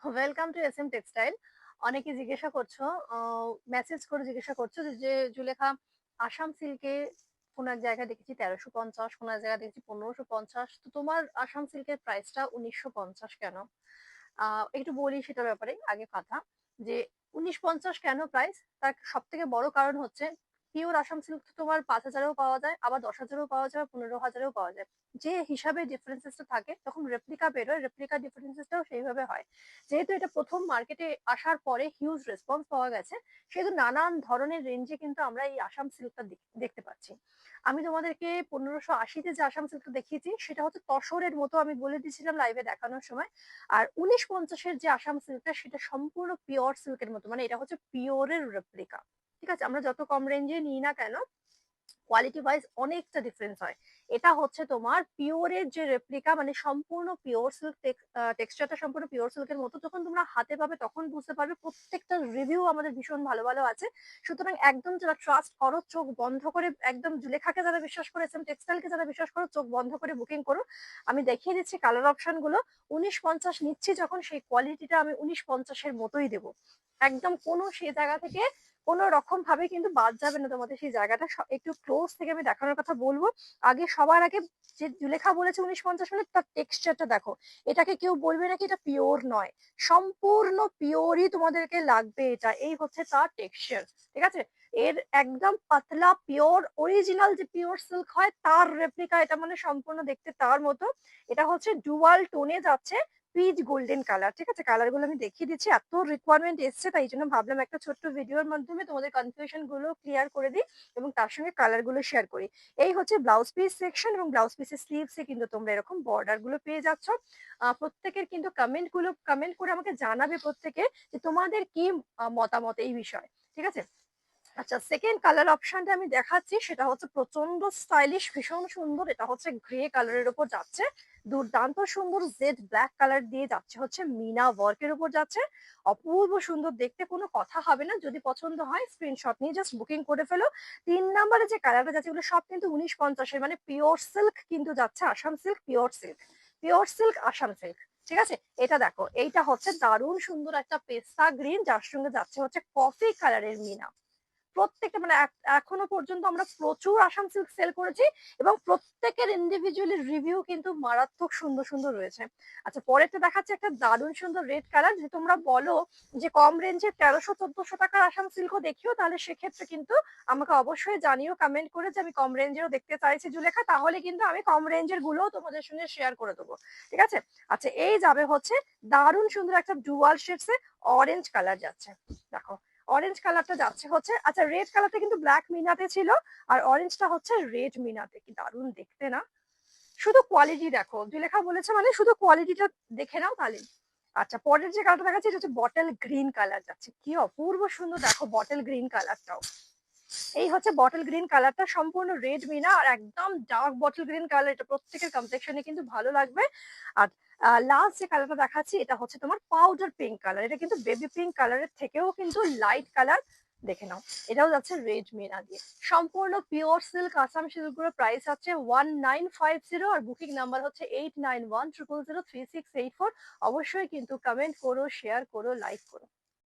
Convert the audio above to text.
Welcome to SM textile. অনেকে জিজ্ঞাসা করছো, মেসেজ করে জিজ্ঞাসা করছো যে জুলেখা, আসাম সিল্কে কোন এক জায়গায় দেখেছি ১৩৫০, কোন এক জায়গায় দেখেছি ১৫৫০, তো তোমার আসাম সিল্কের প্রাইসটা ১৯৫০ কেন? একটু বলি সেটার ব্যাপারে আগে কথা, যে ১৯৫০ কেন প্রাইস? তার সব থেকে বড় কারণ হচ্ছে পিওর আসাম সিল্ক তো তোমার ৫,০০০-এও পাওয়া যায়, আবার ১০,০০০-এও পাওয়া যায়, ১৫,০০০-এও পাওয়া যায়। যে হিসাবে ডিফারেন্সেসটা থাকে, যখন রেপ্লিকা বেরোয় রেপ্লিকা ডিফারেন্সেসটাও সেইভাবে হয়। যেহেতু এটা প্রথম মার্কেটে আসার পরে হিউজ রেসপন্স পাওয়া গেছে, সেহেতু নানান ধরনের রেঞ্জে কিন্তু আমরা এই আসাম সিল্কটা দেখতে পাচ্ছি। আমি তোমাদেরকে ১৫৮০-তে যে আসাম সিল্কটা দেখিয়েছি সেটা হচ্ছে তসরের মতো, আমি বলে দিয়েছিলাম লাইভে দেখানোর সময়। আর ১৯৫০-এর যে আসাম সিল্কটা সেটা সম্পূর্ণ পিওর সিল্কের মতো, মানে এটা হচ্ছে পিওরের রেপ্লিকা। ঠিক আছে, আমরা যত কম রেঞ্জে নিই না কেন, কোয়ালিটি ওয়াইজ অনেকটা ডিফারেন্স হয়। এটা হচ্ছে তোমার পিওরের যে রেপ্লিকা, মানে সম্পূর্ণ পিওর সিল্ক, টেক্সচারটা সম্পূর্ণ পিওর সিল্কের মতো। যখন তোমরা হাতে পাবে তখন বুঝতে পারবে। প্রত্যেকটা রিভিউ আমাদের ভীষণ ভালো ভালো আছে, সুতরাং একদম যারা ট্রাস্ট করো, চোখ বন্ধ করে, একদম জুলেখাকে যারা বিশ্বাস করে, এসএম টেক্সটাইলকে যারা বিশ্বাস করো, চোখ বন্ধ করে বুকিং করো। আমি দেখিয়ে দিচ্ছি কালার অপশন গুলো। ১৯৫০ নিচ্ছি যখন, সেই কোয়ালিটিটা আমি ১৯৫০-এর মতোই দেবো। একদম কোনো সে জায়গা থেকে কোনো রকম ভাবে কিন্তু বাদ যাবে না তোমাদের সেই জায়গাটা। একটু ক্লোজ থেকে আমি দেখানোর কথা বলবো। সবার আগে যে জুলেখা বলেছে ১৯৫০ মানে তার টেক্সচারটা দেখো। এটাকে কেউ বলবে নাকি এটা পিওর নয়, সম্পূর্ণ পিওরই তোমাদেরকে লাগবে। এটা এই হচ্ছে তার টেক্সচার। ঠিক আছে, এর একদম পাতলা পিওর অরিজিনাল যে পিওর সিল্ক হয় তার রেপ্লিকা এটা, মানে সম্পূর্ণ দেখতে তার মতো। এটা হচ্ছে ডুয়াল টোনে যাচ্ছে, পিচ গোল্ডেন কালার। ঠিক আছে, কালার গুলো আমি দেখিয়ে দিচ্ছি। এত রিকোয়ারমেন্ট এসছে, তাই জন্য ভাবলাম একটা ছোট্ট ভিডিওর মাধ্যমে তোমাদের কনফিউশন গুলো ক্লিয়ার করে দিই এবং তার সঙ্গে কালার গুলো শেয়ার করি। এই হচ্ছে ব্লাউজ পিস সেকশন, এবং ব্লাউজ পিসের স্লিভসে কিন্তু তোমরা এরকম বর্ডার গুলো পেয়ে যাচ্ছ। প্রত্যেকের কিন্তু কমেন্ট করে আমাকে জানাবে প্রত্যেকে যে তোমাদের কি মতামত এই বিষয়ে। ঠিক আছে, আচ্ছা, সেকেন্ড কালার অপশনটা আমি দেখাচ্ছি, সেটা হচ্ছে প্রচন্ড স্টাইলিশ, ভীষণ সুন্দর। এটা হচ্ছে গ্রে কালারের উপর যাচ্ছে, দুর্দান্ত সুন্দর জেড ব্ল্যাক কালার দিয়ে যাচ্ছে, হচ্ছে মিনা ওয়ার্কের উপর যাচ্ছে। অপূর্ব সুন্দর দেখতে, কোনো কথা হবে না। যদি পছন্দ হয় স্ক্রিনশট নিয়ে জাস্ট বুকিং করে ফেলো। ৩ নম্বরে যে কালারটা যাচ্ছে, এগুলো সব কিন্তু ১৯৫০-এর, মানে পিওর সিল্ক কিন্তু যাচ্ছে, Assam silk, pure silk, pure silk Assam silk. ঠিক আছে, এটা দেখো, এইটা হচ্ছে দারুণ সুন্দর একটা পেস্তা গ্রিন, যার সঙ্গে যাচ্ছে হচ্ছে কফি কালারের মিনা। প্রত্যেকটা, মানে এখনো পর্যন্ত আমরা প্রচুর আসাম সিল্ক সেল করেছি, এবং প্রত্যেকের ইন্ডিভিজুয়ালি রিভিউ কিন্তু মারাত্মক সুন্দর সুন্দর রয়েছে। আচ্ছা, পরেরটা দেখাচ্ছে একটা দারুণ সুন্দর রেড কালার। যদি তোমরা বলো যে কম রেঞ্জে ১৩০০-১৪০০ টাকার আসাম সিল্কও দেখিও, তাহলে সেক্ষেত্রে কিন্তু আমাকে অবশ্যই জানিও কমেন্ট করে যে আমি কম রেঞ্জেরও দেখতে চাইছি জুলেখা, তাহলে কিন্তু আমি কম রেঞ্জের গুলোও তোমাদের সঙ্গে শেয়ার করে দেবো। ঠিক আছে, আচ্ছা, এই যাবে হচ্ছে দারুণ সুন্দর একটা ডুয়াল শেডসে অরেঞ্জ কালার যাচ্ছে। দেখো, অরেঞ্জ কালারটা যাচ্ছে হচ্ছে, আচ্ছা, রেড কালারটা কিন্তু ব্ল্যাক মিনাতে ছিল, আর অরেঞ্জটা হচ্ছে রেড মিনাতে। কি দারুণ দেখতে না? শুধু কোয়ালিটি দেখো, জুলেখা বলেছে মানে শুধু কোয়ালিটিটা দেখে নাও তাহলে। আচ্ছা, পরের যে কালারটা দেখাচ্ছি এটা হচ্ছে বটল গ্রিন কালার যাচ্ছে, কি অপূর্ব সুন্দর দেখো বটল গ্রিন কালারটাও। এই হচ্ছে বটল গ্রিন কালারটা, সম্পূর্ণ রেড মিনা আর একদম ডার্ক বটল গ্রিন কালার। এটা প্রত্যেকের কমপ্লেক্সনে কিন্তু ভালো লাগবে। আর লাস্ট যে কালারটা দেখাচ্ছি এটা হচ্ছে তোমার পাউডার পিঙ্ক কালার। এটা কিন্তু বেবি পিঙ্ক কালারের থেকেও কিন্তু লাইট কালার। দেখে নাও, এটাও যাচ্ছে রেড মিনা দিয়ে। সম্পূর্ণ পিওর সিল্ক আসাম সিল্কগুলোর প্রাইস আছে 1950, আর বুকিং নাম্বার হচ্ছে 8910003684। অবশ্যই কিন্তু কমেন্ট করো, শেয়ার করো, লাইক করো।